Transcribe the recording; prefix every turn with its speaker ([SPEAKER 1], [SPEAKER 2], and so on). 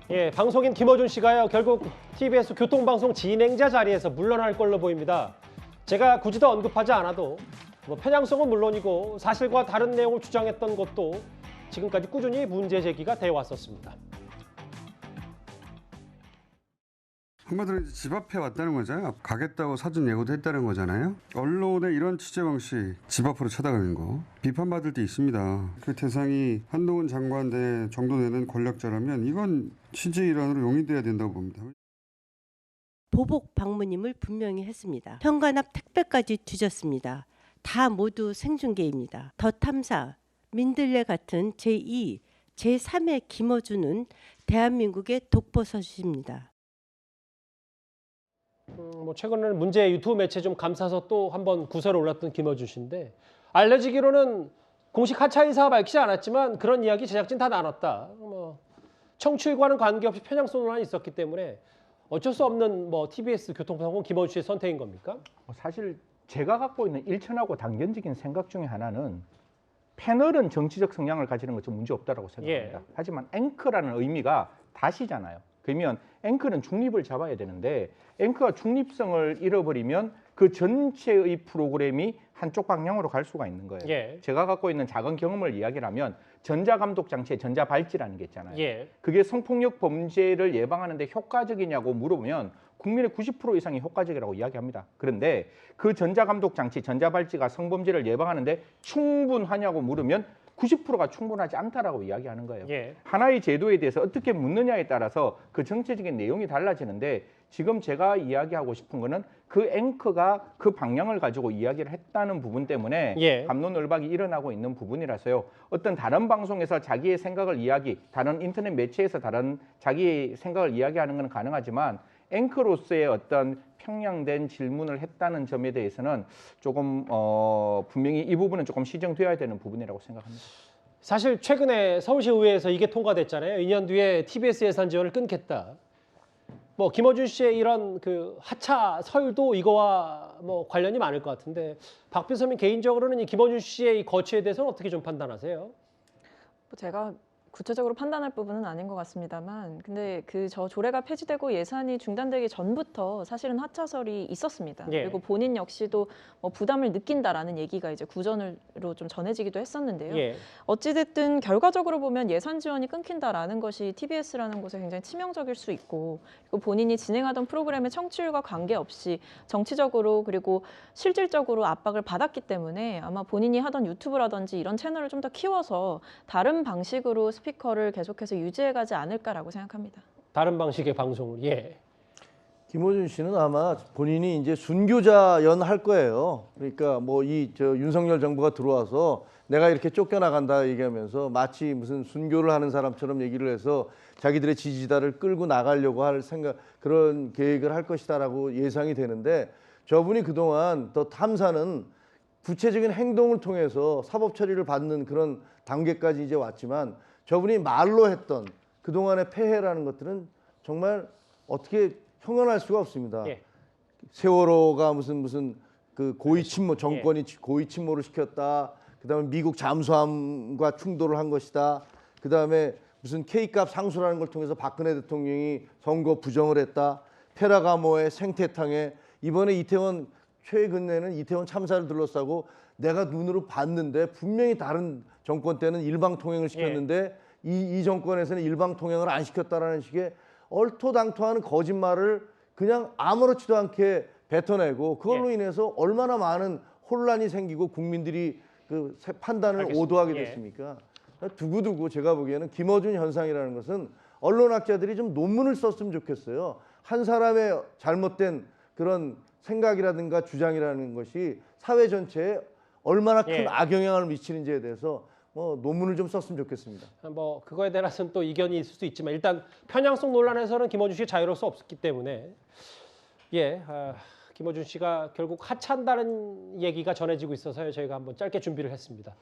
[SPEAKER 1] 예, 방송인 김어준 씨가요, 결국 TBS 교통방송 진행자 자리에서 물러날 걸로 보입니다. 제가 굳이 더 언급하지 않아도 편향성은 물론이고 사실과 다른 내용을 주장했던 것도 지금까지 꾸준히 문제 제기가 되어 왔었습니다.
[SPEAKER 2] 한마디로 집 앞에 왔다는 거잖아요. 가겠다고 사전 예고도 했다는 거잖아요. 언론의 이런 취재 방식, 집 앞으로 찾아가는 거 비판받을 때 있습니다. 그 대상이 한동훈 장관 정도 되는 권력자라면 이건 취재 일환으로 용인돼야 된다고 봅니다.
[SPEAKER 3] 보복 방문임을 분명히 했습니다. 현관 앞 택배까지 뒤졌습니다. 다 모두 생중계입니다. 더 탐사, 민들레 같은 제2, 제3의 김어준은 대한민국의 독보서주입니다.
[SPEAKER 1] 최근에는 문제 유튜브 매체 좀 감싸서 또 한번 구설에 올랐던 김어준 씨인데, 알려지기로는 공식 하차 의사 밝히지 않았지만 그런 이야기 제작진 다 나눴다. 청취율과는 관계없이 편향성 논란이 있었기 때문에 어쩔 수 없는 TBS 교통방송 김어준 씨의 선택인 겁니까?
[SPEAKER 4] 사실 제가 갖고 있는 일천하고 당견적인 생각 중에 하나는 패널은 정치적 성향을 가지는 것 좀 문제 없다라고 생각합니다. 하지만 앵커라는 의미가 다시잖아요. 그러면 앵커는 중립을 잡아야 되는데 앵커가 중립성을 잃어버리면 그 전체의 프로그램이 한쪽 방향으로 갈 수가 있는 거예요. 제가 갖고 있는 작은 경험을 이야기하면 전자감독 장치에 전자발찌라는 게 있잖아요. 그게 성폭력 범죄를 예방하는 데 효과적이냐고 물어보면 국민의 90% 이상이 효과적이라고 이야기합니다. 그런데 그 전자감독 장치, 전자발찌가 성범죄를 예방하는 데 충분하냐고 물으면 90%가 충분하지 않다라고 이야기하는 거예요. 하나의 제도에 대해서 어떻게 묻느냐에 따라서 그 정체적인 내용이 달라지는데 지금 제가 이야기하고 싶은 거는 그 앵커가 그 방향을 가지고 이야기를 했다는 부분 때문에 갑론을박이 일어나고 있는 부분이라서요. 어떤 다른 방송에서 자기의 생각을 다른 인터넷 매체에서 다른 자기의 생각을 이야기하는 건 가능하지만 앵커로서의 어떤 평양된 질문을 했다는 점에 대해서는 조금 분명히 이 부분은 조금 시정되어야 되는 부분이라고 생각합니다.
[SPEAKER 1] 사실 최근에 서울시의회에서 이게 통과됐잖아요. 2년 뒤에 TBS 예산 지원을 끊겠다. 김어준 씨의 이런 그 하차 설도 이거와 관련이 많을 것 같은데, 박 비서님 개인적으로는 이 김어준 씨의 이 거취에 대해서는 어떻게 좀 판단하세요?
[SPEAKER 5] 제가 구체적으로 판단할 부분은 아닌 것 같습니다만, 근데 저 조례가 폐지되고 예산이 중단되기 전부터 사실은 하차설이 있었습니다. 그리고 본인 역시도 부담을 느낀다라는 얘기가 이제 구전으로 좀 전해지기도 했었는데요. 어찌됐든 결과적으로 보면 예산 지원이 끊긴다라는 것이 TBS라는 곳에 굉장히 치명적일 수 있고, 그리고 본인이 진행하던 프로그램의 청취율과 관계없이 정치적으로 그리고 실질적으로 압박을 받았기 때문에 아마 본인이 하던 유튜브라든지 이런 채널을 좀 더 키워서 다른 방식으로 스피커를 계속해서 유지해가지 않을까라고 생각합니다.
[SPEAKER 1] 다른 방식의 방송을.
[SPEAKER 6] 김어준 씨는 아마 본인이 이제 순교자연 할 거예요. 그러니까 윤석열 정부가 들어와서 내가 이렇게 쫓겨나간다 얘기하면서 마치 무슨 순교를 하는 사람처럼 얘기를 해서 자기들의 지지자를 끌고 나가려고 할 그런 계획을 할 것이다라고 예상이 되는데, 저분이 그동안 더 탐사는 구체적인 행동을 통해서 사법 처리를 받는 그런 단계까지 이제 왔지만, 저분이 말로 했던 그동안의 폐해라는 것들은 정말 어떻게 형언할 수가 없습니다. 세월호가 무슨 그 고위 침몰, 정권이 고위 침몰을 시켰다. 그다음에 미국 잠수함과 충돌을 한 것이다. 그다음에 무슨 K값 상수라는 걸 통해서 박근혜 대통령이 선거 부정을 했다. 페라가모의 생태탕에 이번에 최근에는 이태원 참사를 둘러싸고 내가 눈으로 봤는데 분명히 다른 정권 때는 일방 통행을 시켰는데 이 정권에서는 일방 통행을 안 시켰다라는 식의 얼토당토하는 거짓말을 그냥 아무렇지도 않게 뱉어내고, 그걸로 인해서 얼마나 많은 혼란이 생기고 국민들이 그 판단을 오도하게 됐습니까? 두고두고 제가 보기에는 김어준 현상이라는 것은 언론학자들이 좀 논문을 썼으면 좋겠어요. 한 사람의 잘못된 그런 생각이라든가 주장이라는 것이 사회 전체에 얼마나 큰 악영향을 미치는지에 대해서 논문을 좀 썼으면 좋겠습니다.
[SPEAKER 1] 그거에 대해서는 또 이견이 있을 수 있지만, 일단 편향성 논란에서는 김어준 씨 자유로울 수 없기 때문에 김어준 씨가 결국 하차한다는 얘기가 전해지고 있어서 저희가 한번 짧게 준비를 했습니다.